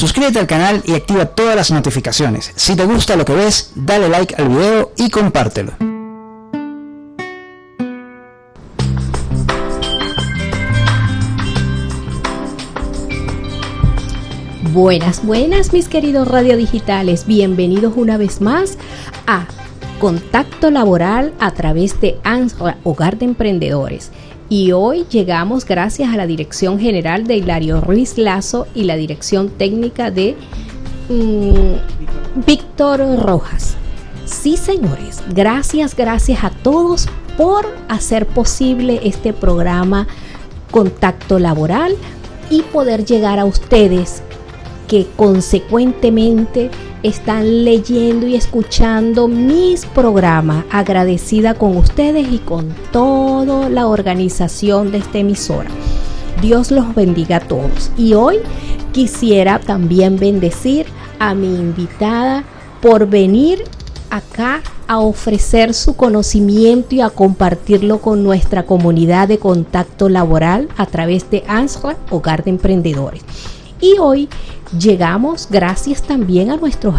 Suscríbete al canal y activa todas las notificaciones. Si te gusta lo que ves, dale like al video y compártelo. Buenas, buenas mis queridos radiodigitales, bienvenidos una vez más a Contacto Laboral a través de ANSRA, Hogar de Emprendedores. Y hoy llegamos gracias a la Dirección General de Hilario Ruiz Lazo y la Dirección Técnica de Víctor Rojas. Sí, señores, gracias a todos por hacer posible este programa Contacto Laboral y poder llegar a ustedes que consecuentemente están leyendo y escuchando mis programas. Agradecida con ustedes y con toda la organización de esta emisora. Dios los bendiga a todos. Y hoy quisiera también bendecir a mi invitada por venir acá a ofrecer su conocimiento y a compartirlo con nuestra comunidad de Contacto Laboral a través de ANSRA, Hogar de Emprendedores. Y hoy llegamos gracias también a nuestros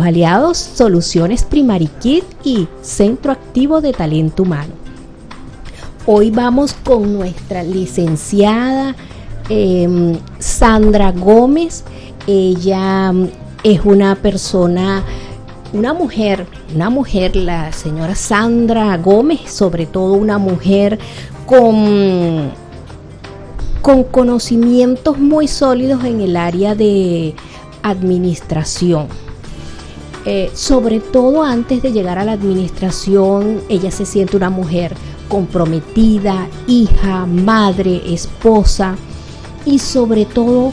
aliados Soluciones Primary Kit y Centro Activo de Talento Humano. Hoy vamos con nuestra licenciada Sandra Gómez. Ella es una mujer, la señora Sandra Gómez, sobre todo una mujer con conocimientos muy sólidos en el área de administración. Sobre todo antes de llegar a la administración, ella se siente una mujer comprometida, hija, madre, esposa y sobre todo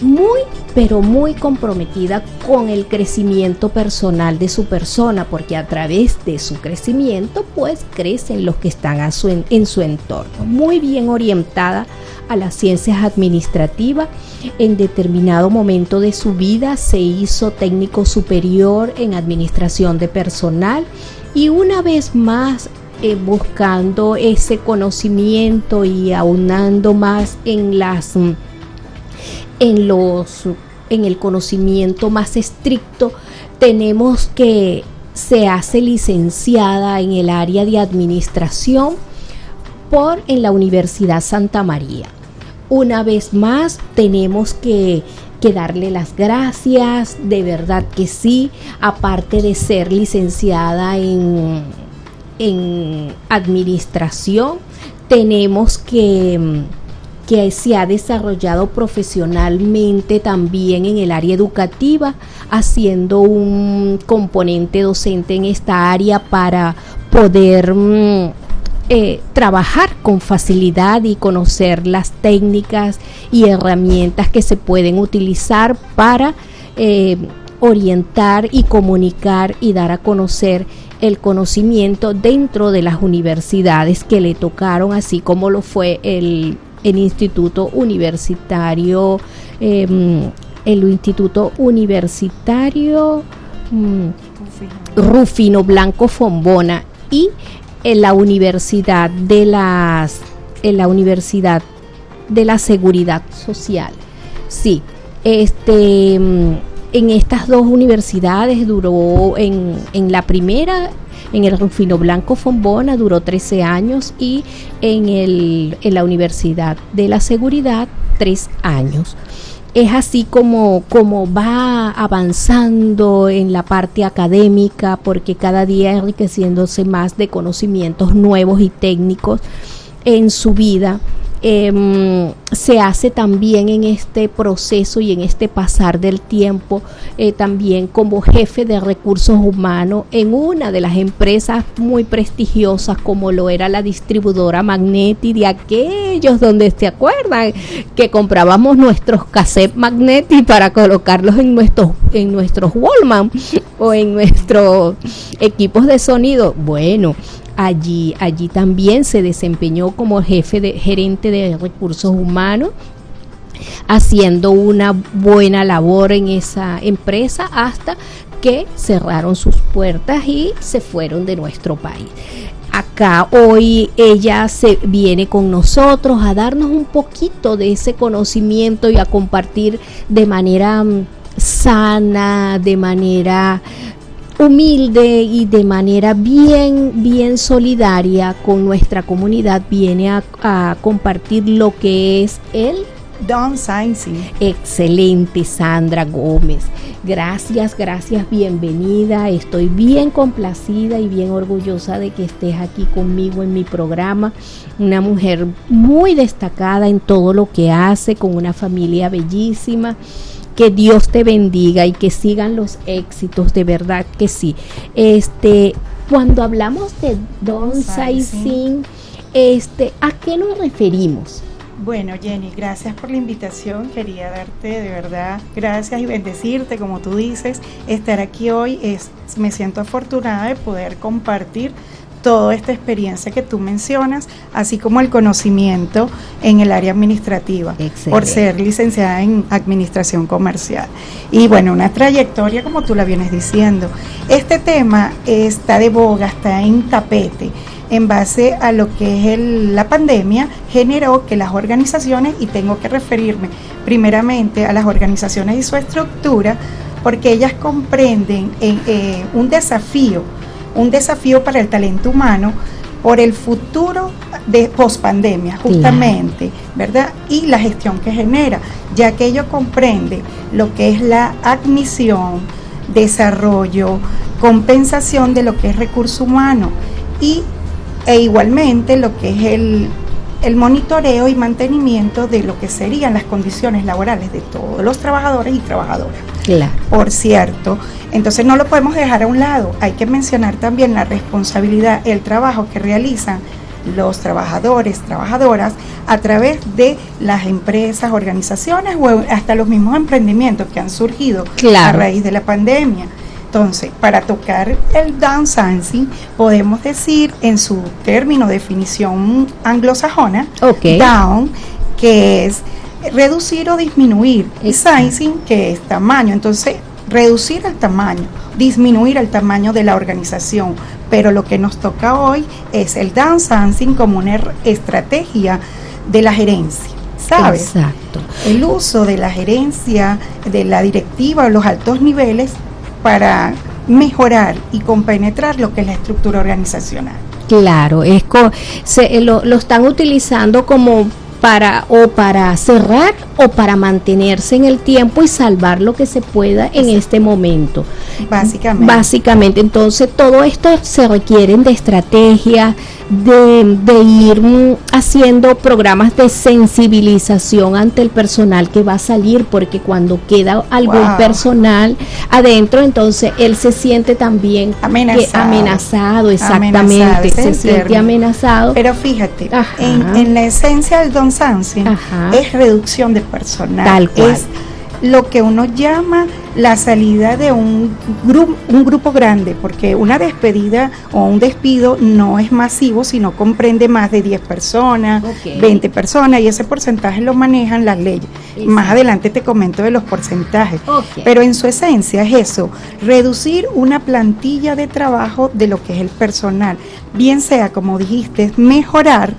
muy comprometida con el crecimiento personal de su persona, porque a través de su crecimiento pues crecen los que están en su entorno. Muy bien orientada a las ciencias administrativas. En determinado momento de su vida se hizo técnico superior en administración de personal y una vez más buscando ese conocimiento y aunando más en el conocimiento más estricto, tenemos que se hace licenciada en el área de administración en la Universidad Santa María. Una vez más tenemos que darle las gracias, de verdad que sí, aparte de ser licenciada en administración, tenemos que se ha desarrollado profesionalmente también en el área educativa, haciendo un componente docente en esta área para poder trabajar con facilidad y conocer las técnicas y herramientas que se pueden utilizar para orientar y comunicar y dar a conocer el conocimiento dentro de las universidades que le tocaron, así como lo fue el Instituto Universitario, Rufino Blanco Fombona y en la Universidad de la Seguridad Social. Sí, en estas dos universidades duró en la primera, en el Rufino Blanco Fombona, duró 13 años y en la Universidad de la Seguridad 3 años. Es así como va avanzando en la parte académica, porque cada día enriqueciéndose más de conocimientos nuevos y técnicos en su vida. Se hace también en este proceso y en este pasar del tiempo también como jefe de recursos humanos en una de las empresas muy prestigiosas como lo era la distribuidora Magneti, de aquellos donde se acuerdan que comprábamos nuestros cassettes Magneti para colocarlos en nuestros Walkman o en nuestros equipos de sonido. Bueno, allí también se desempeñó como gerente de recursos humanos, haciendo una buena labor en esa empresa hasta que cerraron sus puertas y se fueron de nuestro país. acá hoy ella se viene con nosotros a darnos un poquito de ese conocimiento y a compartir de manera sana, de manera humilde y de manera bien solidaria con nuestra comunidad. Viene a compartir lo que es el downsizing. Excelente, Sandra Gómez. Gracias, bienvenida. Estoy bien complacida y bien orgullosa de que estés aquí conmigo en mi programa. Una mujer muy destacada en todo lo que hace, con una familia bellísima. Que Dios te bendiga y que sigan los éxitos, de verdad que sí. Cuando hablamos de downsizing, ¿a qué nos referimos? Bueno, Jenny, gracias por la invitación. Quería darte de verdad gracias y bendecirte, como tú dices. Estar aquí hoy me siento afortunada de poder compartir toda esta experiencia que tú mencionas, así como el conocimiento en el área administrativa. Excelente. Por ser licenciada en administración comercial. Y bueno, una trayectoria como tú la vienes diciendo. Este tema está de boga, está en tapete. En base a lo que es la pandemia, generó que las organizaciones, y tengo que referirme primeramente a las organizaciones y su estructura, porque ellas comprenden un desafío para el talento humano por el futuro de pospandemia, justamente, ¿verdad? Y la gestión que genera, ya que ello comprende lo que es la admisión, desarrollo, compensación de lo que es recurso humano e igualmente lo que es el monitoreo y mantenimiento de lo que serían las condiciones laborales de todos los trabajadores y trabajadoras. Claro. Por cierto, entonces no lo podemos dejar a un lado, hay que mencionar también la responsabilidad, el trabajo que realizan los trabajadores, trabajadoras a través de las empresas, organizaciones o hasta los mismos emprendimientos que han surgido a raíz de la pandemia. Entonces, para tocar el downsizing, podemos decir en su término, definición anglosajona, down, que es reducir o disminuir, y sizing, que es tamaño. Entonces, reducir el tamaño, disminuir el tamaño de la organización. Pero lo que nos toca hoy es el downsizing como una estrategia de la gerencia, ¿sabes? Exacto. El uso de la gerencia, de la directiva o los altos niveles para mejorar y compenetrar lo que es la estructura organizacional. Claro, lo están utilizando como para cerrar o para mantenerse en el tiempo y salvar lo que se pueda en este momento. Básicamente, entonces todo esto se requieren de estrategias, de ir haciendo programas de sensibilización ante el personal que va a salir, porque cuando queda algún personal adentro, entonces él se siente también amenazado, exactamente, se siente amenazado. Pero fíjate, en la esencia del downsizing es reducción de personal, tal cual. Es lo que uno llama la salida de un grupo grande, porque una despedida o un despido no es masivo, sino comprende más de 10 personas, 20 personas, y ese porcentaje lo manejan las leyes. Exacto. Más adelante te comento de los porcentajes, pero en su esencia es eso, reducir una plantilla de trabajo de lo que es el personal, bien sea, como dijiste, mejorar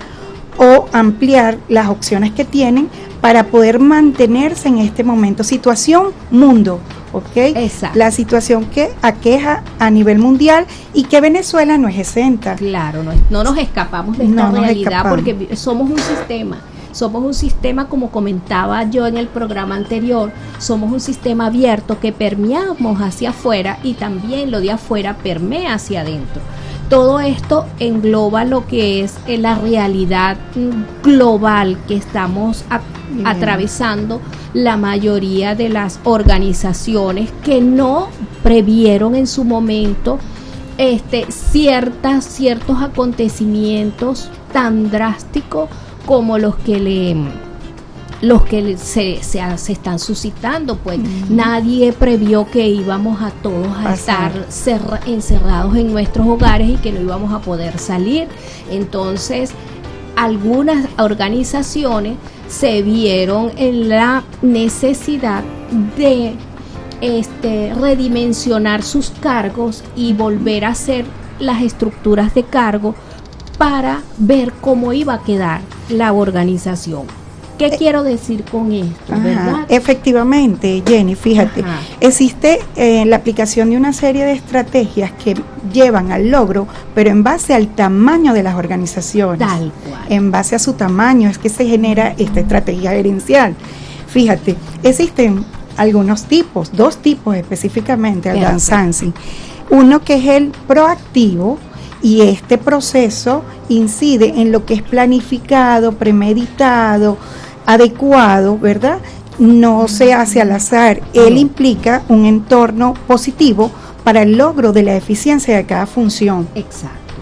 o ampliar las opciones que tienen para poder mantenerse en este momento. Situación mundo, ¿ok? Exacto. La situación que aqueja a nivel mundial y que Venezuela no es exenta. Claro, no nos escapamos de esta realidad porque somos un sistema, como comentaba yo en el programa anterior, somos un sistema abierto que permeamos hacia afuera y también lo de afuera permea hacia adentro. Todo esto engloba lo que es la realidad global que estamos atravesando la mayoría de las organizaciones que no previeron en su momento ciertos acontecimientos tan drásticos como los que se están suscitando, pues nadie previó que íbamos a todos a estar encerrados en nuestros hogares y que no íbamos a poder salir. Entonces, algunas organizaciones se vieron en la necesidad de redimensionar sus cargos y volver a hacer las estructuras de cargo para ver cómo iba a quedar la organización. ¿Qué quiero decir con esto? ¿Verdad? Efectivamente, Jenny, fíjate, existe la aplicación de una serie de estrategias que llevan al logro, pero en base al tamaño de las organizaciones. Tal cual. En base a su tamaño es que se genera esta estrategia gerencial. Fíjate, existen algunos tipos, 2 tipos específicamente, al Danzansky. Uno que es el proactivo, y este proceso incide en lo que es planificado, premeditado, adecuado, ¿verdad? No se hace al azar. Él implica un entorno positivo para el logro de la eficiencia de cada función. Exacto.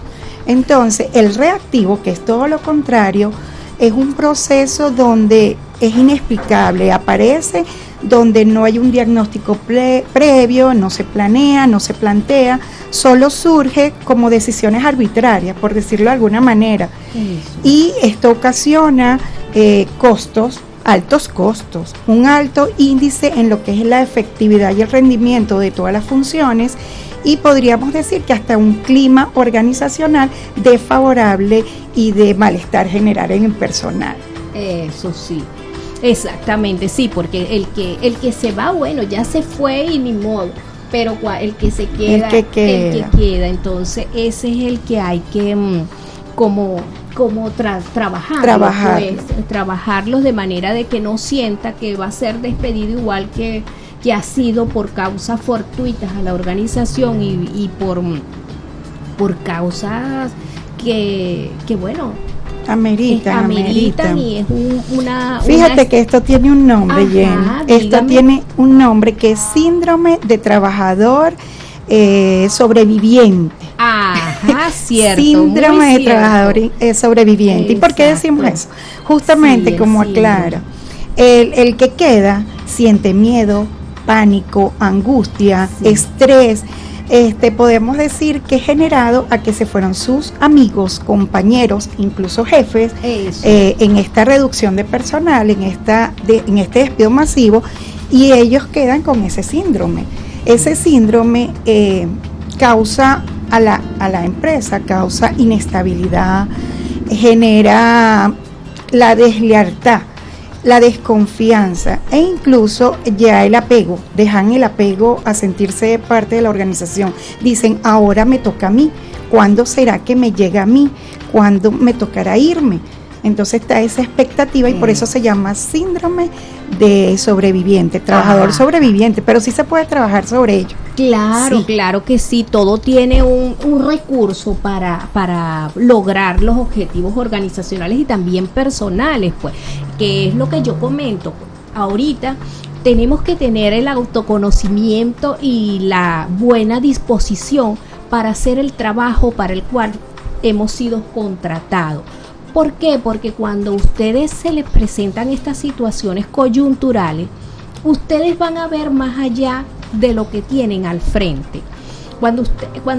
Entonces, el reactivo, que es todo lo contrario, es un proceso donde es inexplicable, aparece donde no hay un diagnóstico previo, no se planea, no se plantea, solo surge como decisiones arbitrarias, por decirlo de alguna manera. Eso. Y esto ocasiona costos, altos costos, un alto índice en lo que es la efectividad y el rendimiento de todas las funciones, y podríamos decir que hasta un clima organizacional desfavorable y de malestar general en el personal. Eso sí, exactamente, sí, porque el que se va, bueno, ya se fue y ni modo, pero el que se queda, el que queda, entonces ese es el que hay que trabajarlos de manera de que no sienta que va a ser despedido igual que ha sido por causas fortuitas a la organización y por causas que bueno, ameritan y es una... Fíjate que esto tiene un nombre, Jenny. Esto tiene un nombre que es síndrome de trabajador sobreviviente. Ajá, cierto. Síndrome de trabajador sobreviviente. Exacto. ¿Y por qué decimos eso? Justamente sí, como aclara, el que queda siente miedo, pánico, angustia, estrés. Podemos decir que generado a que se fueron sus amigos, compañeros, incluso jefes, en esta reducción de personal, en este despido masivo, y ellos quedan con ese síndrome. Ese síndrome causa a la empresa, causa inestabilidad, genera la deslealtad, la desconfianza e incluso ya el apego, dejan el apego a sentirse parte de la organización. Dicen, ahora me toca a mí, ¿cuándo será que me llega a mí? ¿Cuándo me tocará irme? Entonces está esa expectativa y por eso se llama síndrome de sobreviviente, trabajador sobreviviente, pero sí se puede trabajar sobre ello. Claro, sí. Claro que sí, todo tiene un recurso para lograr los objetivos organizacionales y también personales, pues, que es lo que yo comento. Ahorita tenemos que tener el autoconocimiento y la buena disposición para hacer el trabajo para el cual hemos sido contratados. ¿Por qué? Porque cuando a ustedes se les presentan estas situaciones coyunturales, ustedes van a ver más allá de lo que tienen al frente. Cuando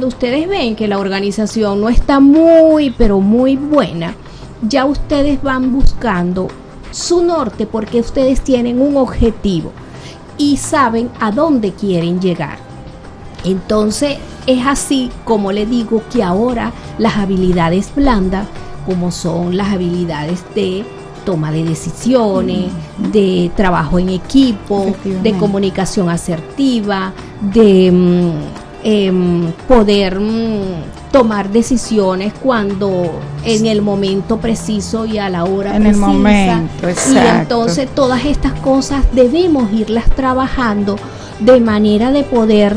ustedes ven que la organización no está muy, pero muy buena, ya ustedes van buscando su norte porque ustedes tienen un objetivo y saben a dónde quieren llegar. Entonces, es así como le digo que ahora las habilidades blandas, como son las habilidades de toma de decisiones, de trabajo en equipo, de comunicación asertiva, de poder tomar decisiones cuando en el momento preciso y a la hora precisa. El momento, exacto. Y entonces todas estas cosas debemos irlas trabajando de manera de poder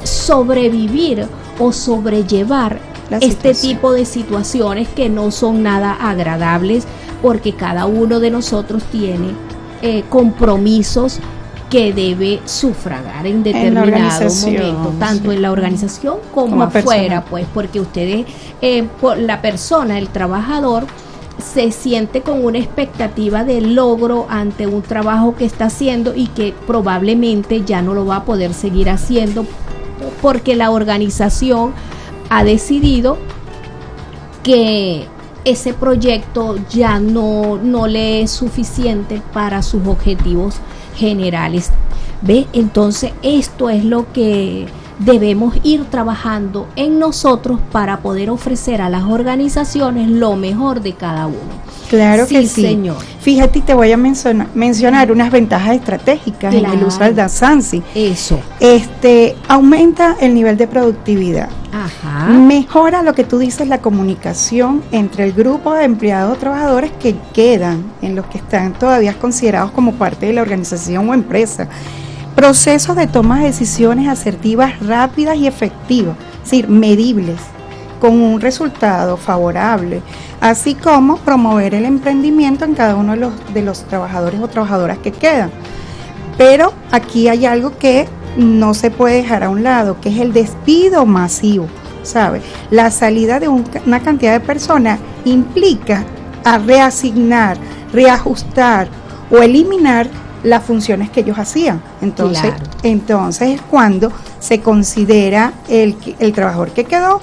sobrevivir o sobrellevar este tipo de situaciones que no son nada agradables, porque cada uno de nosotros tiene compromisos que debe sufragar en determinado momento, tanto en la organización como afuera, pues, porque ustedes, la persona, el trabajador, se siente con una expectativa de logro ante un trabajo que está haciendo y que probablemente ya no lo va a poder seguir haciendo porque la organización ha decidido que ese proyecto ya no le es suficiente para sus objetivos generales. ¿Ve? Entonces esto es lo que debemos ir trabajando en nosotros para poder ofrecer a las organizaciones lo mejor de cada uno. Claro que sí, señor. Fíjate, te voy a mencionar unas ventajas estratégicas en el uso del Danzansi. Eso. Aumenta el nivel de productividad. Ajá. Mejora lo que tú dices, la comunicación entre el grupo de empleados o trabajadores que quedan, en los que están todavía considerados como parte de la organización o empresa. Procesos de toma de decisiones asertivas, rápidas y efectivas, es decir, medibles, con un resultado favorable, así como promover el emprendimiento en cada uno de los trabajadores o trabajadoras que quedan. Pero aquí hay algo que no se puede dejar a un lado, que es el despido masivo, ¿sabe? La salida de una cantidad de personas implica a reasignar, reajustar o eliminar las funciones que ellos hacían. Entonces es cuando se considera el trabajador que quedó,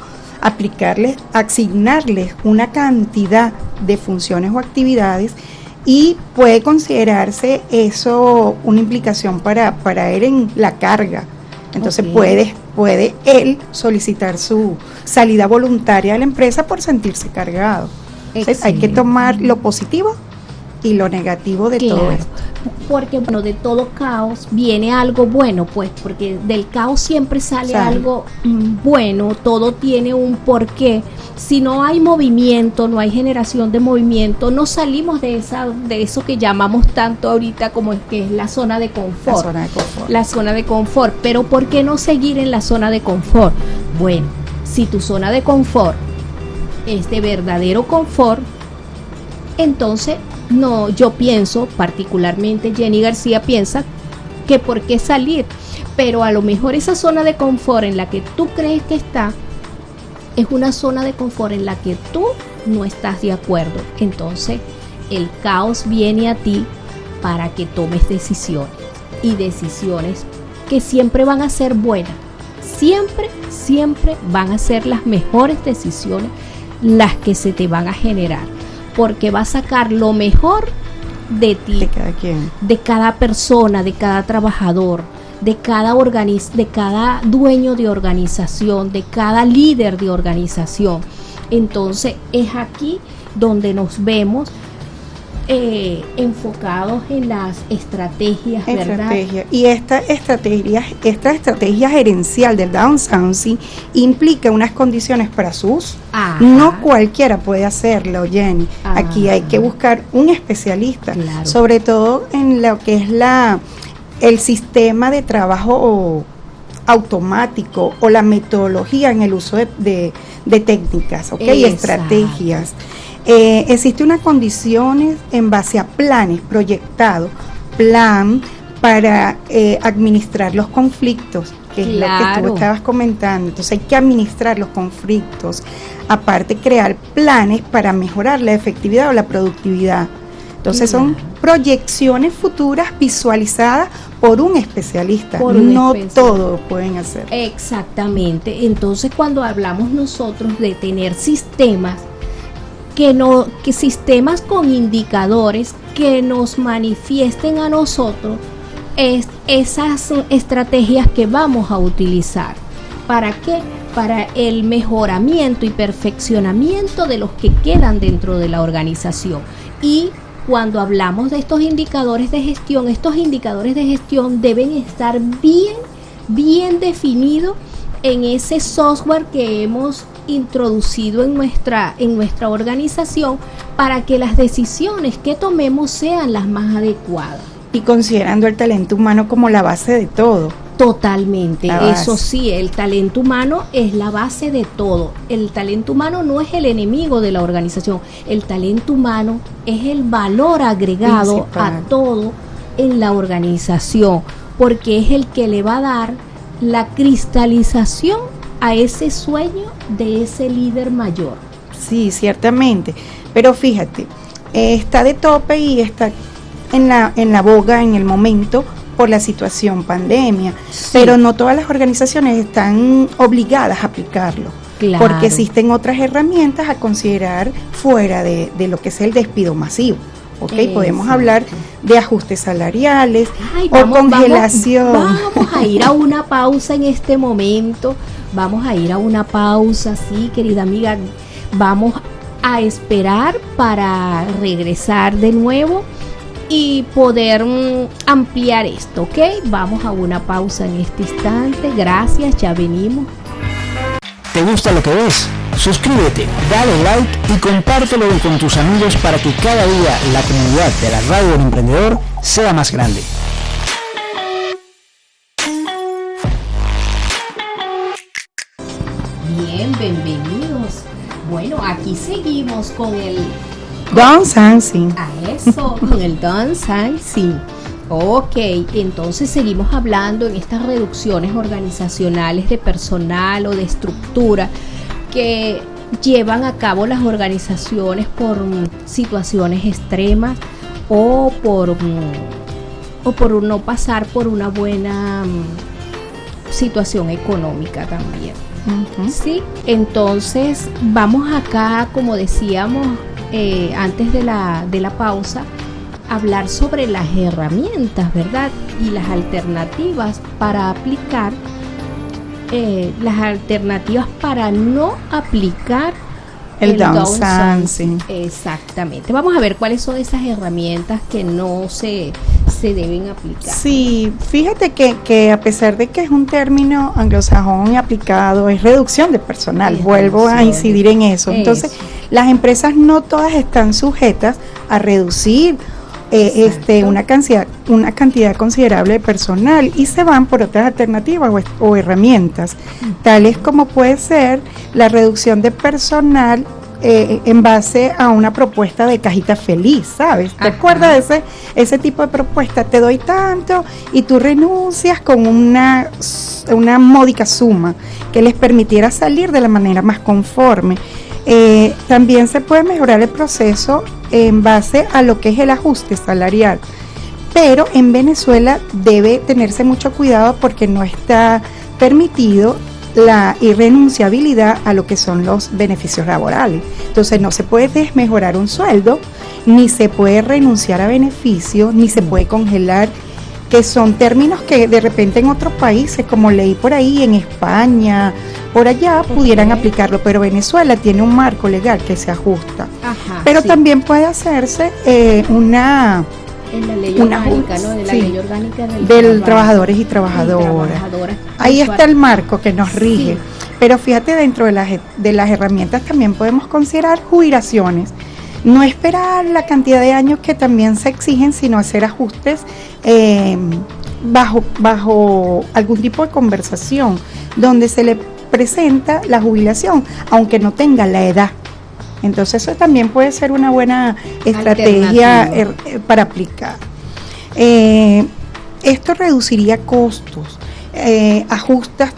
asignarles una cantidad de funciones o actividades, y puede considerarse eso una implicación para él en la carga. Entonces puede él solicitar su salida voluntaria de la empresa por sentirse cargado. Entonces hay que tomar lo positivo y lo negativo de todo esto. Porque bueno, de todo caos viene algo bueno, pues, porque del caos siempre sale algo bueno, todo tiene un porqué. Si no hay movimiento, no hay generación de movimiento, no salimos de eso que llamamos tanto ahorita como que es la zona de confort. La zona de confort. Pero ¿por qué no seguir en la zona de confort? Bueno, si tu zona de confort es de verdadero confort, entonces no, yo pienso, particularmente Jenny García piensa que por qué salir, pero a lo mejor esa zona de confort en la que tú crees que está, es una zona de confort en la que tú no estás de acuerdo. Entonces el caos viene a ti para que tomes decisiones, y decisiones que siempre van a ser buenas, siempre van a ser las mejores decisiones las que se te van a generar, porque va a sacar lo mejor de ti, de cada quien, de cada persona, de cada trabajador, de cada dueño de organización, de cada líder de organización. Entonces es aquí donde nos vemos enfocados en las estrategias, ¿verdad? Y esta estrategia gerencial del Danzansi implica unas condiciones para su uso. No cualquiera puede hacerlo, Jenny. Aquí hay que buscar un especialista, sobre todo en lo que es el sistema de trabajo automático o la metodología en el uso de técnicas, y estrategias. Existe unas condiciones en base a planes proyectados, plan para administrar los conflictos, que es lo que tú estabas comentando. Entonces hay que administrar los conflictos, aparte crear planes para mejorar la efectividad o la productividad. Entonces son proyecciones futuras visualizadas por un especialista, todos lo pueden hacer. Exactamente. Entonces cuando hablamos nosotros de tener sistemas, que sistemas con indicadores que nos manifiesten a nosotros esas estrategias que vamos a utilizar. ¿Para qué? Para el mejoramiento y perfeccionamiento de los que quedan dentro de la organización. Y cuando hablamos de estos indicadores de gestión deben estar bien definidos en ese software que hemos introducido en nuestra organización, para que las decisiones que tomemos sean las más adecuadas. Y considerando el talento humano como la base de todo. Totalmente, eso sí, el talento humano es la base de todo. El talento humano no es el enemigo de la organización, el talento humano es el valor agregado a todo en la organización, porque es el que le va a dar la cristalización a ese sueño de ese líder mayor. Sí, ciertamente, pero fíjate, está de tope y está en la boga en el momento por la situación pandemia, pero no todas las organizaciones están obligadas a aplicarlo, porque existen otras herramientas a considerar fuera de lo que es el despido masivo. ¿ok? Podemos hablar de ajustes salariales. Ay, o congelación. Vamos a ir a una pausa en este momento. Vamos a ir a una pausa, sí, querida amiga. Vamos a esperar para regresar de nuevo y poder ampliar esto, ¿ok? Vamos a una pausa en este instante. Gracias, ya venimos. ¿Te gusta lo que ves? Suscríbete, dale like y compártelo con tus amigos para que cada día la comunidad de la Radio del Emprendedor sea más grande. Bien, bienvenidos. Bueno, aquí seguimos con el Downsizing. A eso, con el downsizing. Ok, entonces seguimos hablando en estas reducciones organizacionales de personal o de estructura que llevan a cabo las organizaciones por situaciones extremas o por no pasar por una buena situación económica también. Uh-huh. Sí, entonces vamos acá, como decíamos antes de la pausa, hablar sobre las herramientas, ¿verdad? Y las alternativas para aplicar, las alternativas para no aplicar el downsizing. Exactamente. Vamos a ver cuáles son esas herramientas que no se deben aplicar. Sí, fíjate que a pesar de que es un término anglosajón y aplicado, es reducción de personal. Vuelvo a incidir en eso. Entonces, las empresas no todas están sujetas a reducir una cantidad considerable de personal y se van por otras alternativas o herramientas, tales como puede ser la reducción de personal en base a una propuesta de cajita feliz, ¿sabes? ¿Te acuerdas de ese tipo de propuesta? Te doy tanto y tú renuncias con una módica suma que les permitiera salir de la manera más conforme. También se puede mejorar el proceso en base a lo que es el ajuste salarial, pero en Venezuela debe tenerse mucho cuidado porque no está permitido la irrenunciabilidad a lo que son los beneficios laborales. Entonces no se puede desmejorar un sueldo, ni se puede renunciar a beneficios, ni se puede congelar, que son términos que de repente en otros países, como leí por ahí, en España, por allá, pudieran aplicarlo, pero Venezuela tiene un marco legal que se ajusta. Ajá, pero sí. También puede hacerse en la ley orgánica, ¿no? De la ley orgánica del trabajadores y trabajadoras. Ahí está el marco que nos rige. Sí. Pero fíjate, dentro de las herramientas también podemos considerar jubilaciones. No esperar la cantidad de años que también se exigen, sino hacer ajustes bajo algún tipo de conversación donde se le presenta la jubilación, aunque no tenga la edad. Entonces eso también puede ser una buena estrategia para aplicar. Esto reduciría costos. Ajustas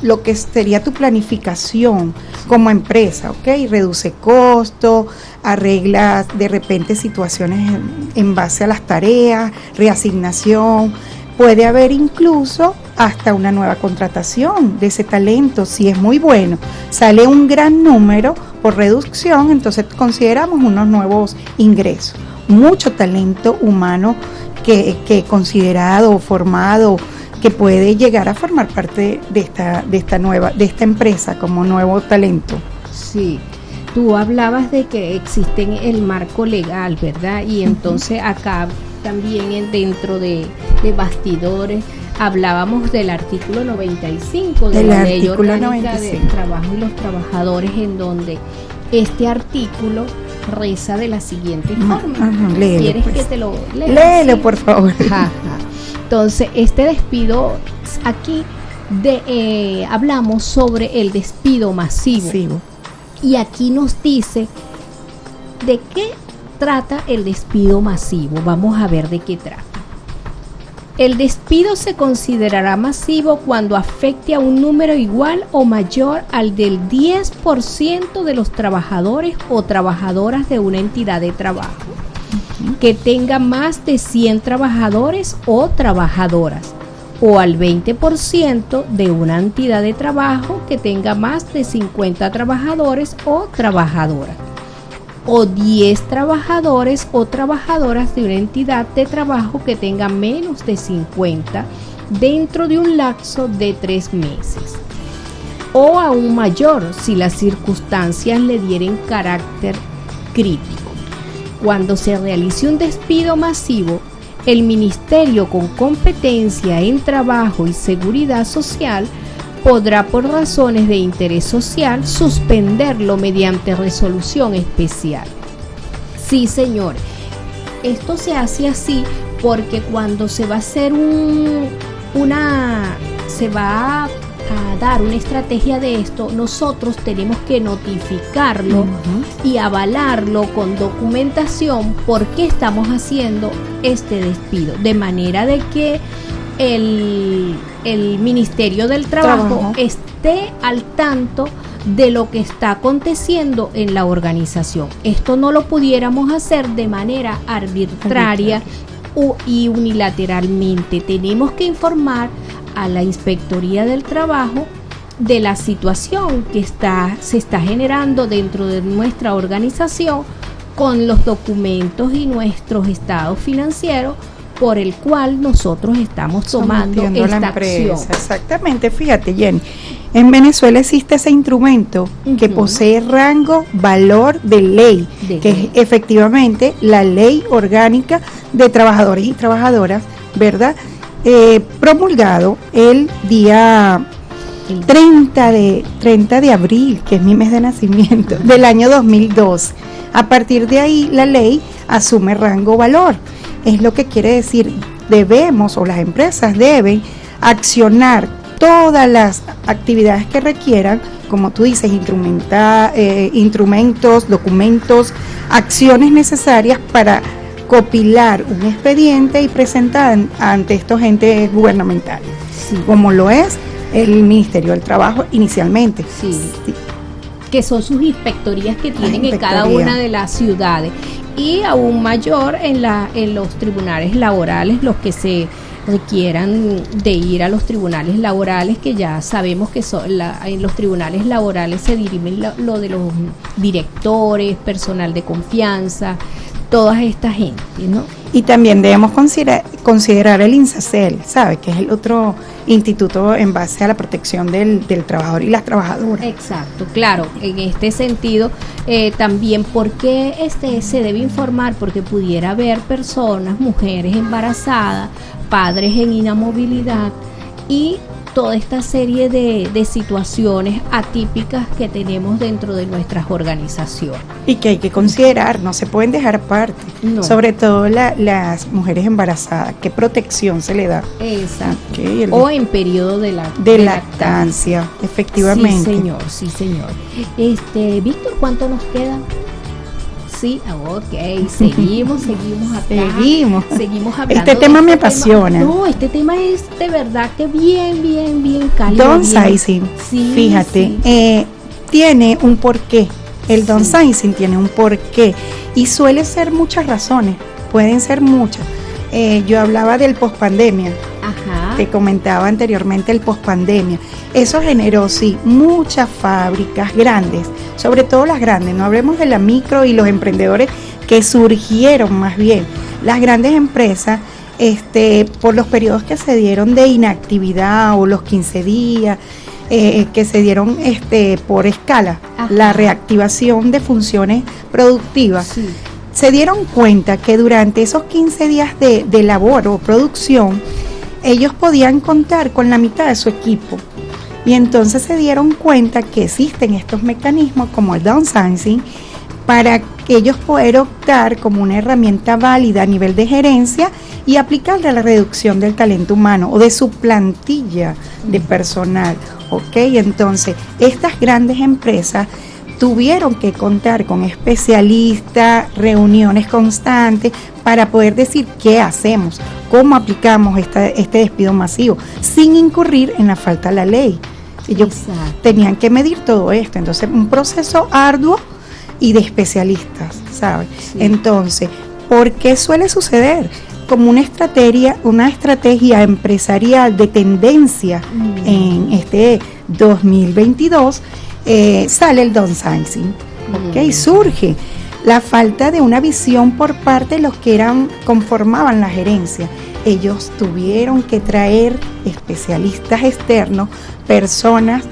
lo que sería tu planificación como empresa, ¿ok? Reduce costos, arreglas de repente situaciones en base a las tareas, reasignación. Puede haber incluso hasta una nueva contratación de ese talento, si es muy bueno. Sale un gran número por reducción, entonces consideramos unos nuevos ingresos. Mucho talento humano que considerado, formado, que puede llegar a formar parte de esta empresa como nuevo talento. Sí, tú hablabas de que existe el marco legal, ¿verdad? Y entonces acá también dentro de bastidores hablábamos del artículo 95 de la Ley Orgánica del Trabajo y los Trabajadores, en donde este artículo reza de la siguiente forma. Léelo, ¿Quieres pues, que te lo lea? Léelo, ¿Sí? por favor. Ajá. Entonces, este despido, aquí hablamos sobre el despido masivo. Y aquí nos dice de qué trata el despido masivo. Vamos a ver de qué trata. El despido se considerará masivo cuando afecte a un número igual o mayor al del 10% de los trabajadores o trabajadoras de una entidad de trabajo, que tenga más de 100 trabajadores o trabajadoras, o al 20% de una entidad de trabajo que tenga más de 50 trabajadores o trabajadoras. o 10 trabajadores o trabajadoras de una entidad de trabajo que tenga menos de 50 dentro de un lapso de 3 meses. O aún mayor si las circunstancias le dieren carácter crítico. Cuando se realice un despido masivo, el Ministerio con competencia en Trabajo y Seguridad Social podrá, por razones de interés social, suspenderlo mediante resolución especial. Sí, señores, esto se hace así porque cuando se va a hacer se va a dar una estrategia de esto, nosotros tenemos que notificarlo y avalarlo con documentación por qué estamos haciendo este despido, de manera de que el Ministerio del Trabajo esté al tanto de lo que está aconteciendo en la organización. Esto no lo pudiéramos hacer de manera arbitraria y unilateralmente. Tenemos que informar a la Inspectoría del Trabajo de la situación que se está generando dentro de nuestra organización con los documentos y nuestros estados financieros por el cual nosotros estamos tomando esta acción. Exactamente, fíjate, Jenny, en Venezuela existe ese instrumento que posee rango, valor de ley, que es efectivamente la Ley Orgánica de Trabajadores y Trabajadoras, ¿verdad? Promulgado el día 30 de abril, que es mi mes de nacimiento, del año 2002. A partir de ahí, la ley asume rango valor. Es lo que quiere decir, debemos, o las empresas deben accionar todas las actividades que requieran, como tú dices, instrumentos, documentos, acciones necesarias para copilar un expediente y presentar ante estos entes gubernamentales, como lo es el Ministerio del Trabajo inicialmente. Sí. Que son sus inspectorías que tienen en cada una de las ciudades, y aún mayor en los tribunales laborales, los que se requieran de ir a los tribunales laborales, que ya sabemos que en los tribunales laborales se dirimen lo de los directores, personal de confianza, toda esta gente, ¿no? Y también debemos considerar el INSACEL, ¿sabe? Que es el otro instituto en base a la protección del trabajador y las trabajadoras. Exacto, claro, en este sentido también, porque se debe informar, porque pudiera haber personas, mujeres embarazadas, padres en inamovilidad y toda esta serie de situaciones atípicas que tenemos dentro de nuestras organizaciones. Y que hay que considerar, no se pueden dejar aparte, sobre todo las mujeres embarazadas, qué protección se le da. Exacto. O en periodo de lactancia, efectivamente. Sí, señor. Víctor, ¿cuánto nos queda? Sí, ok, seguimos acá. Seguimos hablando. Este tema me apasiona. Este tema es de verdad que bien cálido. Downsizing, fíjate, tiene un porqué. El downsizing tiene un porqué y suele ser muchas razones, pueden ser muchas. Yo hablaba del pospandemia. Te comentaba anteriormente el pospandemia. Eso generó, muchas fábricas grandes, sobre todo las grandes, no hablemos de la micro y los emprendedores que surgieron más bien. Las grandes empresas, por los periodos que se dieron de inactividad o los 15 días, que se dieron por escala, la reactivación de funciones productivas, se dieron cuenta que durante esos 15 días de labor o producción, ellos podían contar con la mitad de su equipo. Y entonces se dieron cuenta que existen estos mecanismos como el downsizing para que ellos poder optar como una herramienta válida a nivel de gerencia y aplicarle a la reducción del talento humano o de su plantilla de personal. Entonces estas grandes empresas tuvieron que contar con especialistas, reuniones constantes para poder decir qué hacemos, cómo aplicamos este despido masivo, sin incurrir en la falta de la ley. Ellos tenían que medir todo esto, entonces un proceso arduo y de especialistas, ¿sabes? Entonces, ¿por qué suele suceder? Como una estrategia empresarial de tendencia en este 2022, sale el downsizing, surge. la falta de una visión por parte de los que conformaban la gerencia. Ellos tuvieron que traer especialistas externos, personas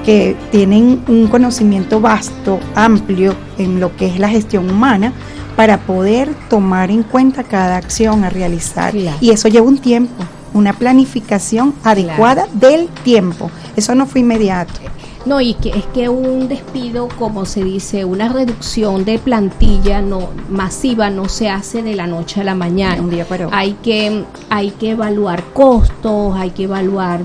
que tienen un conocimiento vasto, amplio en lo que es la gestión humana, para poder tomar en cuenta cada acción a realizar. Claro. Y eso lleva un tiempo, una planificación adecuada del tiempo. Eso no fue inmediato. No, y que es que un despido, como se dice, una reducción de plantilla masiva no se hace de la noche a la mañana. Un día para otro. Hay que evaluar costos, hay que evaluar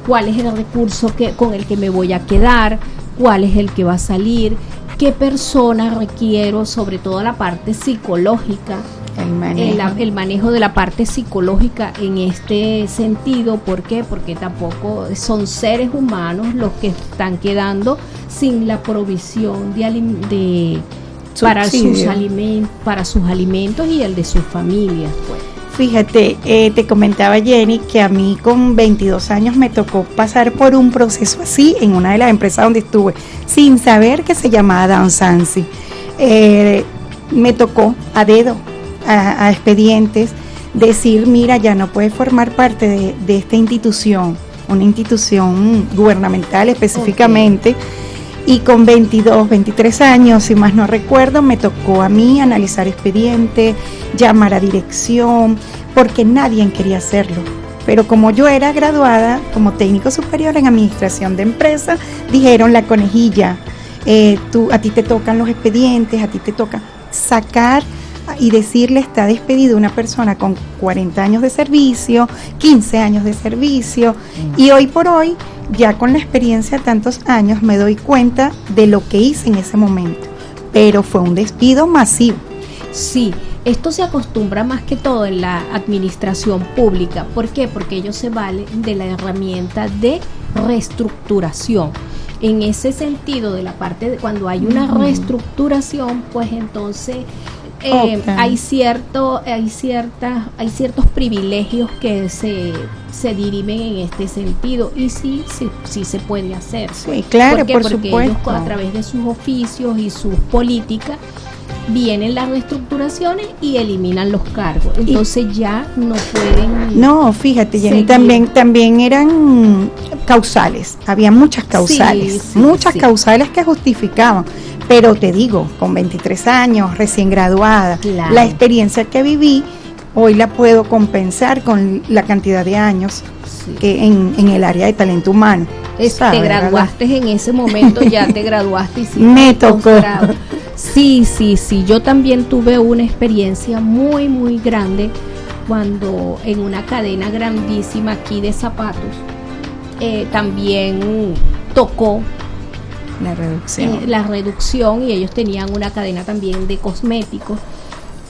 cuál es el recurso con el que me voy a quedar, cuál es el que va a salir, qué persona requiero, sobre todo la parte psicológica. El manejo de la parte psicológica en este sentido. ¿Por qué? Porque tampoco son seres humanos los que están quedando sin la provisión para sus alimentos y el de sus familias, pues. Fíjate, te comentaba Jenny que a mí con 22 años me tocó pasar por un proceso así en una de las empresas donde estuve, sin saber que se llamaba Dansansi. Me tocó a dedo, a expedientes, decir, mira, ya no puedes formar parte de esta institución, una institución gubernamental específicamente. Okay. Y con 22, 23 años, si más no recuerdo, me tocó a mí analizar expedientes, llamar a dirección, porque nadie quería hacerlo. Pero como yo era graduada como técnico superior en administración de empresas, dijeron la conejilla, a ti te tocan los expedientes, a ti te toca sacar y decirle está despedido una persona con 40 años de servicio, 15 años de servicio, y hoy por hoy, ya con la experiencia de tantos años, me doy cuenta de lo que hice en ese momento, pero fue un despido masivo. Sí, esto se acostumbra más que todo en la administración pública. ¿Por qué? Porque ellos se valen de la herramienta de reestructuración. En ese sentido, de la parte de cuando hay una reestructuración, pues entonces hay ciertos privilegios que se dirimen en este sentido, y sí se puede hacer. Sí, claro, ¿por qué? Por porque supuesto. Ellos, a través de sus oficios y sus políticas, vienen las reestructuraciones y eliminan los cargos. Entonces ya no pueden. No, fíjate, Jenny, también eran causales. Había muchas causales, causales que justificaban. Pero te digo, con 23 años, recién graduada, claro, la experiencia que viví, hoy la puedo compensar con la cantidad de años que en el área de talento humano. Te graduaste, ¿verdad? En ese momento ya te graduaste y sí. Me tocó. Sí, yo también tuve una experiencia muy, muy grande cuando en una cadena grandísima aquí de zapatos también tocó la reducción, y ellos tenían una cadena también de cosméticos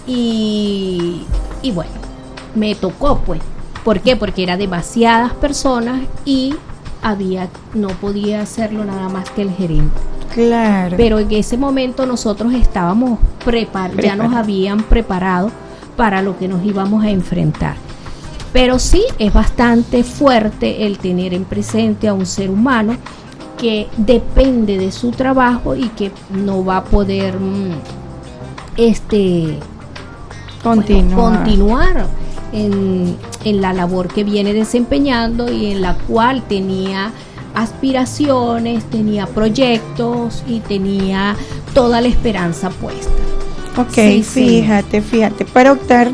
y bueno, me tocó, pues. ¿Por qué? Porque eran demasiadas personas y no podía hacerlo nada más que el gerente. Claro. Pero en ese momento nosotros estábamos ya nos habían preparado para lo que nos íbamos a enfrentar. Pero sí, es bastante fuerte el tener en presente a un ser humano que depende de su trabajo y que no va a poder continuar en la labor que viene desempeñando, y en la cual tenía aspiraciones, tenía proyectos y tenía toda la esperanza puesta. Ok, fíjate, para optar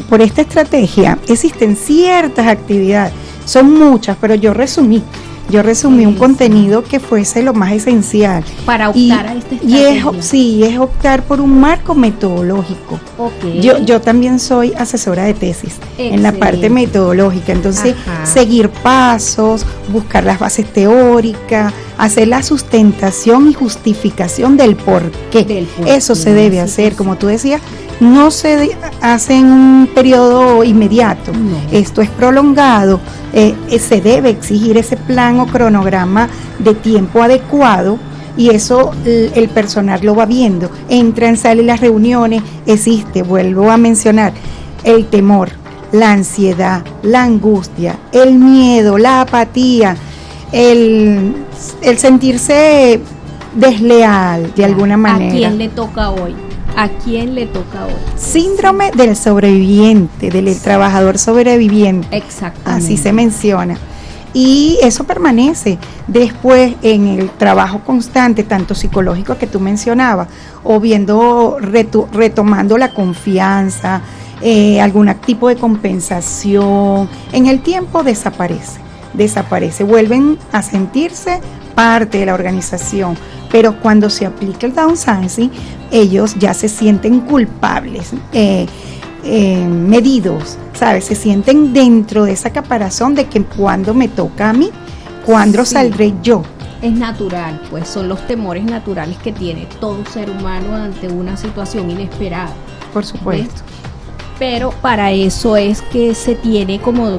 por esta estrategia existen ciertas actividades, son muchas, pero yo resumí un contenido que fuese lo más esencial. Para optar a esta estrategia. Es optar por un marco metodológico. Okay. Yo también soy asesora de tesis. Excelente. En la parte metodológica. Entonces, seguir pasos, buscar las bases teóricas, hacer la sustentación y justificación del porqué. Eso se debe hacer, como tú decías. No se hace en un periodo inmediato, no. Esto es prolongado, se debe exigir ese plan o cronograma de tiempo adecuado, y eso el personal lo va viendo, entran, salen las reuniones, vuelvo a mencionar, el temor, la ansiedad, la angustia, el miedo, la apatía, el sentirse desleal de alguna manera. ¿A quién le toca hoy? ¿A quién le toca hoy? Síndrome del sobreviviente, del trabajador sobreviviente. Exactamente. Así se menciona. Y eso permanece después en el trabajo constante, tanto psicológico que tú mencionabas, o viendo, retomando la confianza, algún tipo de compensación. En el tiempo desaparece, vuelven a sentirse parte de la organización, pero cuando se aplica el downsizing, ellos ya se sienten culpables, medidos, ¿sabes? Se sienten dentro de esa caparazón de que cuando me toca a mí, cuándo saldré yo. Es natural, pues son los temores naturales que tiene todo ser humano ante una situación inesperada. Por supuesto. ¿Ves? Pero para eso es que se tiene, como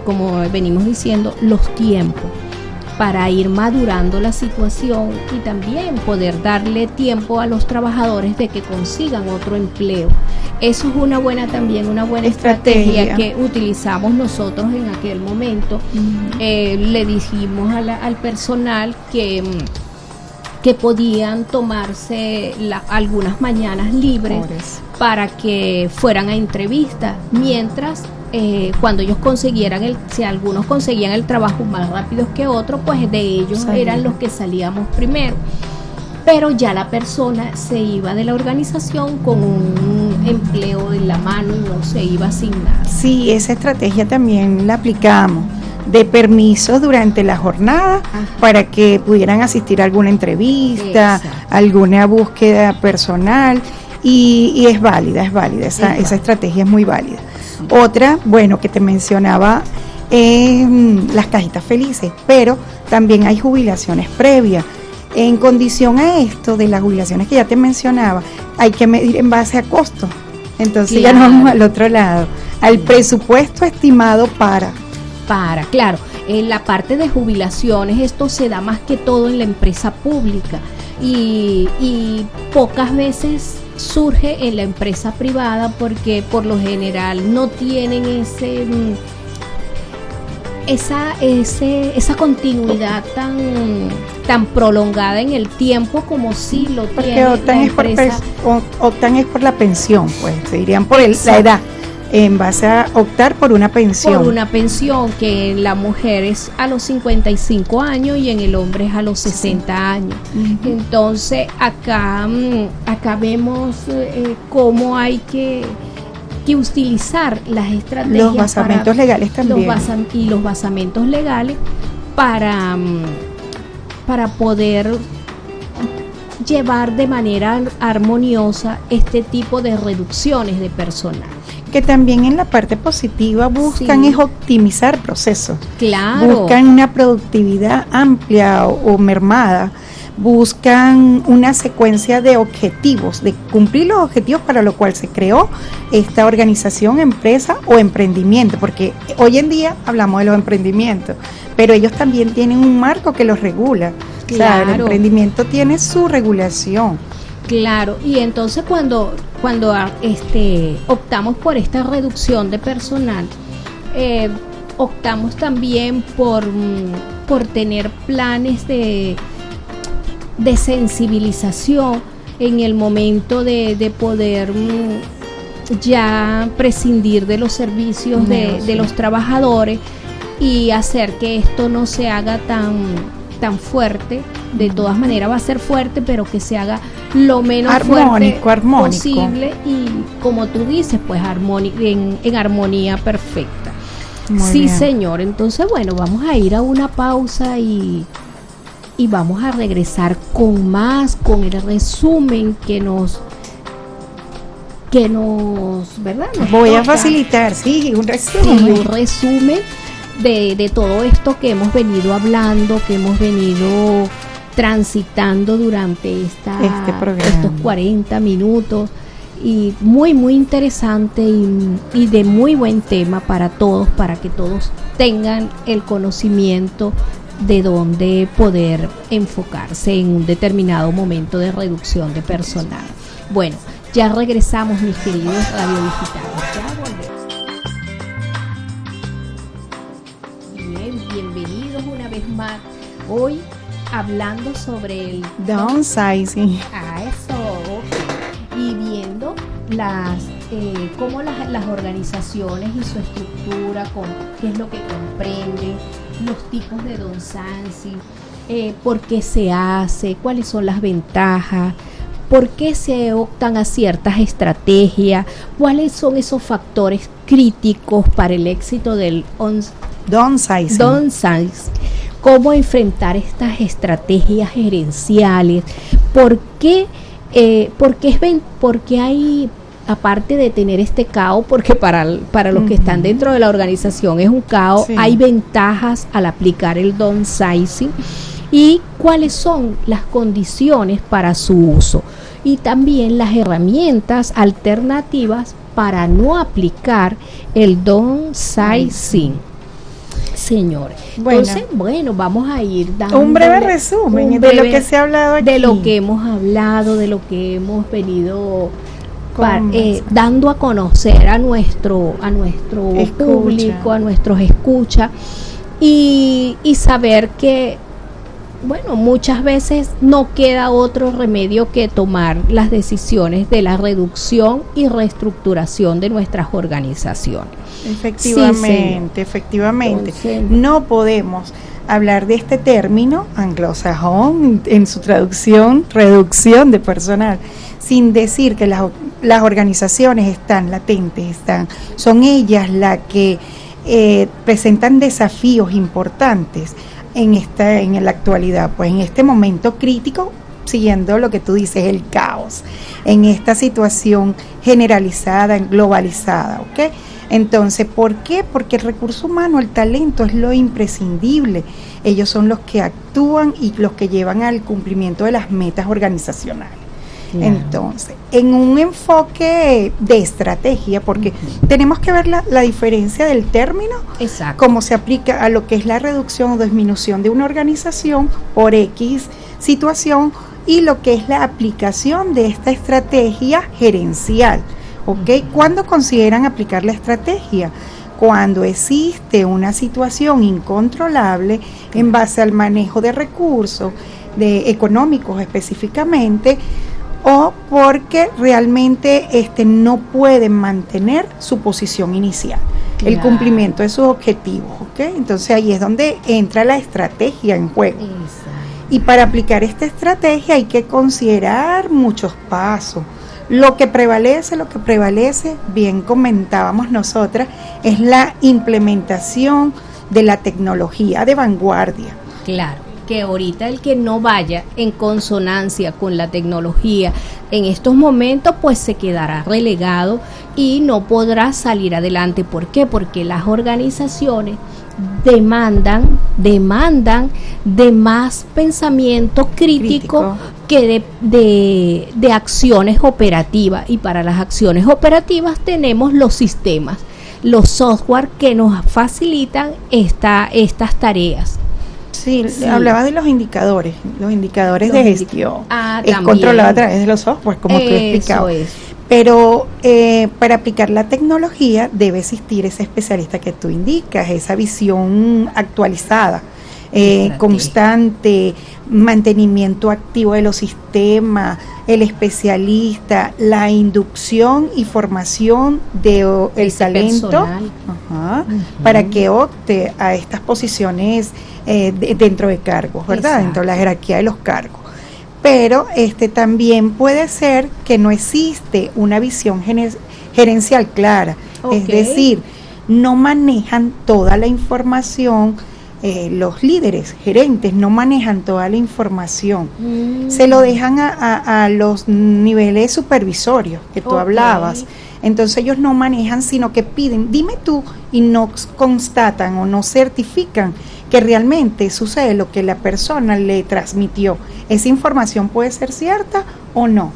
venimos diciendo, los tiempos, para ir madurando la situación y también poder darle tiempo a los trabajadores de que consigan otro empleo. Eso es una buena estrategia que utilizamos nosotros en aquel momento. Le dijimos al personal que podían tomarse algunas mañanas libres para que fueran a entrevistas, mientras cuando ellos si algunos conseguían el trabajo más rápido que otros, pues de ellos eran los que salíamos primero. Pero ya la persona se iba de la organización con un empleo en la mano y no se iba sin nada. Sí, esa estrategia también la aplicamos, de permisos durante la jornada. Ajá. Para que pudieran asistir a alguna entrevista. Exacto. Alguna búsqueda personal, y es válida, esa estrategia es muy válida. Sí. Otra, bueno, que te mencionaba, las cajitas felices, pero también hay jubilaciones previas. En condición a esto de las jubilaciones que ya te mencionaba, hay que medir en base a costo. Entonces ya nos vamos al otro lado, al presupuesto estimado para, claro, en la parte de jubilaciones esto se da más que todo en la empresa pública y pocas veces surge en la empresa privada, porque por lo general no tienen esa continuidad tan prolongada en el tiempo como sí lo tiene la empresa. Optan es por la pensión, pues, se dirían por la edad, en base a optar por una pensión. Por una pensión que en la mujer es a los 55 años y en el hombre es a los 60 años. Uh-huh. Entonces acá vemos cómo hay que utilizar las estrategias, los basamentos legales también, los basamentos legales para poder llevar de manera armoniosa este tipo de reducciones de personal. Que también en la parte positiva buscan es optimizar procesos. Claro. Buscan una productividad amplia o mermada. Buscan una secuencia de objetivos, de cumplir los objetivos para lo cual se creó esta organización, empresa o emprendimiento, porque hoy en día hablamos de los emprendimientos, pero ellos también tienen un marco que los regula. Claro. O sea, el emprendimiento tiene su regulación. Claro, y entonces cuando optamos por esta reducción de personal, optamos también por tener planes de sensibilización en el momento de poder ya prescindir de los servicios de los trabajadores y hacer que esto no se haga tan fuerte. De todas maneras va a ser fuerte, pero que se haga lo menos armónico posible y, como tú dices, pues en armonía perfecta. Muy sí, bien. Señor. Entonces, bueno, vamos a ir a una pausa y vamos a regresar con el resumen que nos ¿verdad? Voy a facilitar, un resumen. Sí, un resumen de todo esto que hemos venido hablando, que hemos venido transitando durante estos 40 minutos, y muy muy interesante y de muy buen tema para todos, para que todos tengan el conocimiento de dónde poder enfocarse en un determinado momento de reducción de personal. Bueno, ya regresamos, mis queridos radiodigitales. Ya volvemos. Bien, bienvenidos una vez más. Hoy hablando sobre el downsizing. Eso, y viendo cómo las organizaciones y su estructura, qué es lo que comprende, los tipos de downsizing, por qué se hace, cuáles son las ventajas, por qué se optan a ciertas estrategias, cuáles son esos factores críticos para el éxito del downsizing, cómo enfrentar estas estrategias gerenciales, por qué hay, aparte de tener este caos, porque para los que están dentro de la organización es un caos, sí, hay ventajas al aplicar el downsizing y cuáles son las condiciones para su uso y también las herramientas alternativas para no aplicar el downsizing. Señores, entonces, vamos a ir dando un breve resumen de lo que se ha hablado aquí. De lo que hemos hablado, de lo que hemos venido dando a conocer a nuestro público, a nuestros escuchas, y saber que, muchas veces no queda otro remedio que tomar las decisiones de la reducción y reestructuración de nuestras organizaciones. Efectivamente. Entonces, no podemos hablar de este término anglosajón en su traducción, reducción de personal, sin decir que las organizaciones están latentes, son ellas las que presentan desafíos importantes en la actualidad, pues en este momento crítico, siguiendo lo que tú dices, el caos, en esta situación generalizada, globalizada, ¿ok? Entonces, ¿por qué? Porque el recurso humano, el talento es lo imprescindible. Ellos son los que actúan y los que llevan al cumplimiento de las metas organizacionales. Claro. Entonces, en un enfoque de estrategia, porque tenemos que ver la diferencia del término, cómo se aplica a lo que es la reducción o disminución de una organización por X situación y lo que es la aplicación de esta estrategia gerencial. ¿Okay? ¿Cuándo consideran aplicar la estrategia? Cuando existe una situación incontrolable en base al manejo de recursos económicos específicamente, o porque realmente no pueden mantener su posición inicial, el cumplimiento de sus objetivos. ¿Okay? Entonces ahí es donde entra la estrategia en juego. Y para aplicar esta estrategia hay que considerar muchos pasos. Lo que prevalece, bien comentábamos nosotras, es la implementación de la tecnología de vanguardia. Claro, que ahorita el que no vaya en consonancia con la tecnología en estos momentos, pues se quedará relegado y no podrá salir adelante. ¿Por qué? Porque las organizaciones demandan de más pensamiento crítico que de acciones operativas, y para las acciones operativas tenemos los sistemas, los software que nos facilitan estas tareas. Sí, hablaba de los indicadores de gestión, es controlado a través de los software, como tú explicabas. Pero para aplicar la tecnología debe existir ese especialista que tú indicas, esa visión actualizada, constante, mantenimiento activo de los sistemas, el especialista, la inducción y formación del talento para que opte a estas posiciones dentro de cargos, ¿verdad? Exacto. Dentro de la jerarquía de los cargos. Pero también puede ser que no existe una visión gerencial clara, es decir, no manejan toda la información, los líderes, gerentes, no manejan toda la información, se lo dejan a los niveles supervisorios que tú hablabas. Entonces ellos no manejan, sino que piden, dime tú, y no constatan o no certifican que realmente sucede lo que la persona le transmitió. Esa información puede ser cierta o no.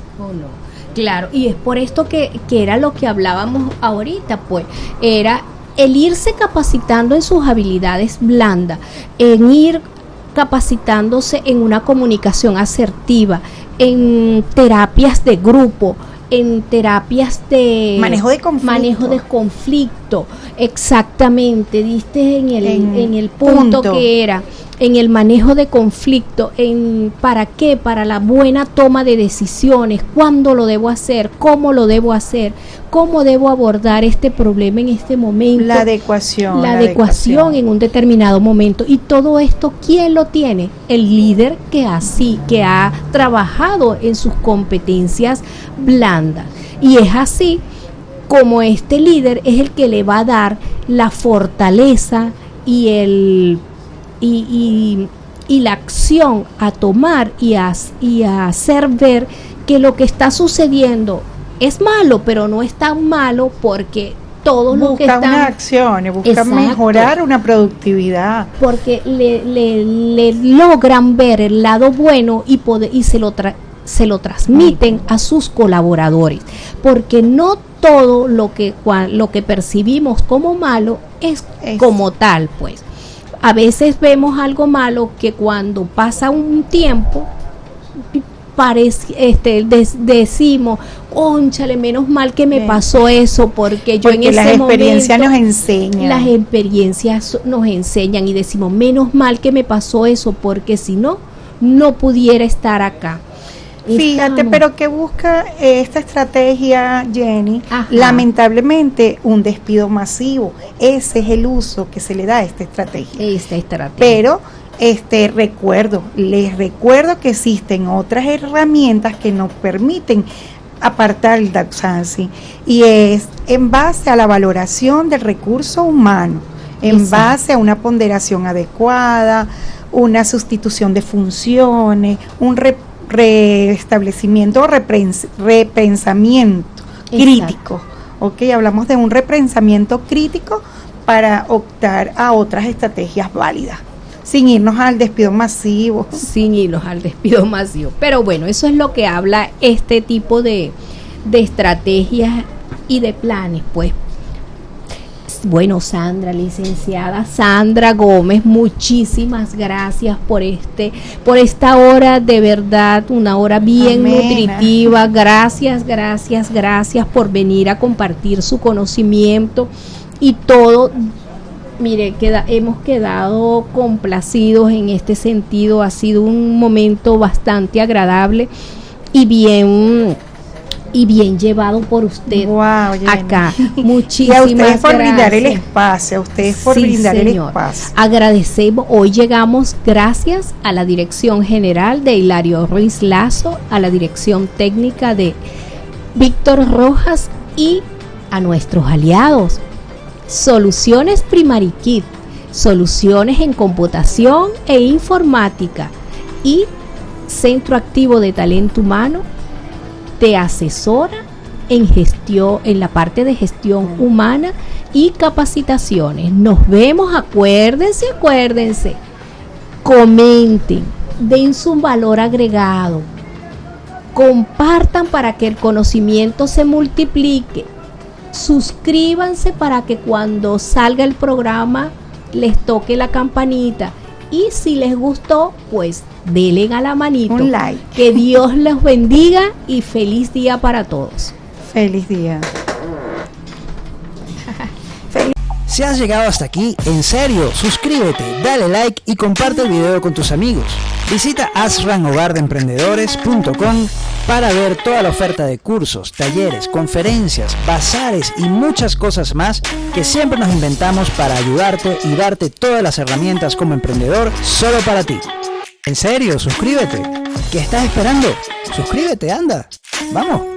Claro, y es por esto que era lo que hablábamos ahorita, pues, era el irse capacitando en sus habilidades blandas, en ir capacitándose en una comunicación asertiva, en terapias de grupo, en terapias de manejo de conflicto. Exactamente, diste en el punto que era en el manejo de conflicto, ¿para qué? Para la buena toma de decisiones, cuándo lo debo hacer, cómo lo debo hacer, cómo debo abordar este problema en este momento. La adecuación. La adecuación en un determinado momento. Y todo esto, ¿quién lo tiene? El líder que ha trabajado en sus competencias blandas. Y es así como este líder es el que le va a dar la fortaleza y la acción a tomar y a hacer ver que lo que está sucediendo es malo, pero no es tan malo porque todo lo que está... Busca unas acciones, busca mejorar una productividad. Porque le logran ver el lado bueno y se lo transmiten a sus colaboradores. Porque no todo lo que percibimos como malo es como tal, pues. A veces vemos algo malo que cuando pasa un tiempo decimos, cónchale, menos mal que me pasó eso, porque yo en ese las experiencias momento, nos enseñan. Las experiencias nos enseñan y decimos, menos mal que me pasó eso, porque si no pudiera estar acá. Fíjate, pero ¿qué busca esta estrategia, Jenny? Ajá. Lamentablemente, un despido masivo. Ese es el uso que se le da a esta estrategia. Pero les recuerdo que existen otras herramientas que nos permiten apartar el Daxansi, y es en base a la valoración del recurso humano, en base a una ponderación adecuada, una sustitución de funciones, un restablecimiento o repensamiento crítico. Ok, hablamos de un repensamiento crítico para optar a otras estrategias válidas, sin irnos al despido masivo. Pero bueno, eso es lo que habla este tipo de estrategias y de planes, pues. Bueno, licenciada Sandra Gómez, muchísimas gracias por esta hora, de verdad, una hora bien nutritiva. Gracias por venir a compartir su conocimiento y todo. Mire, hemos quedado complacidos en este sentido. Ha sido un momento bastante agradable y bien llevado por usted. Wow, acá. Muchísimas gracias. Y a ustedes por brindar el espacio, el espacio. Agradecemos. Hoy llegamos gracias a la Dirección General de Hilario Ruiz Lazo, a la Dirección Técnica de Víctor Rojas y a nuestros aliados. Soluciones Primarikit, soluciones en computación e informática, y Centro Activo de Talento Humano te asesora en la parte de gestión humana y capacitaciones. Nos vemos, acuérdense, comenten, den su valor agregado, compartan para que el conocimiento se multiplique, suscríbanse para que cuando salga el programa les toque la campanita, y si les gustó, pues denle a la manito, un like. Que Dios los bendiga y feliz día para todos. Feliz día. Si has llegado hasta aquí, en serio, suscríbete, dale like y comparte el video con tus amigos. Visita asranhogardeemprendedores.com para ver toda la oferta de cursos, talleres, conferencias, bazares y muchas cosas más que siempre nos inventamos para ayudarte y darte todas las herramientas como emprendedor solo para ti. En serio, suscríbete. ¿Qué estás esperando? Suscríbete, anda. Vamos.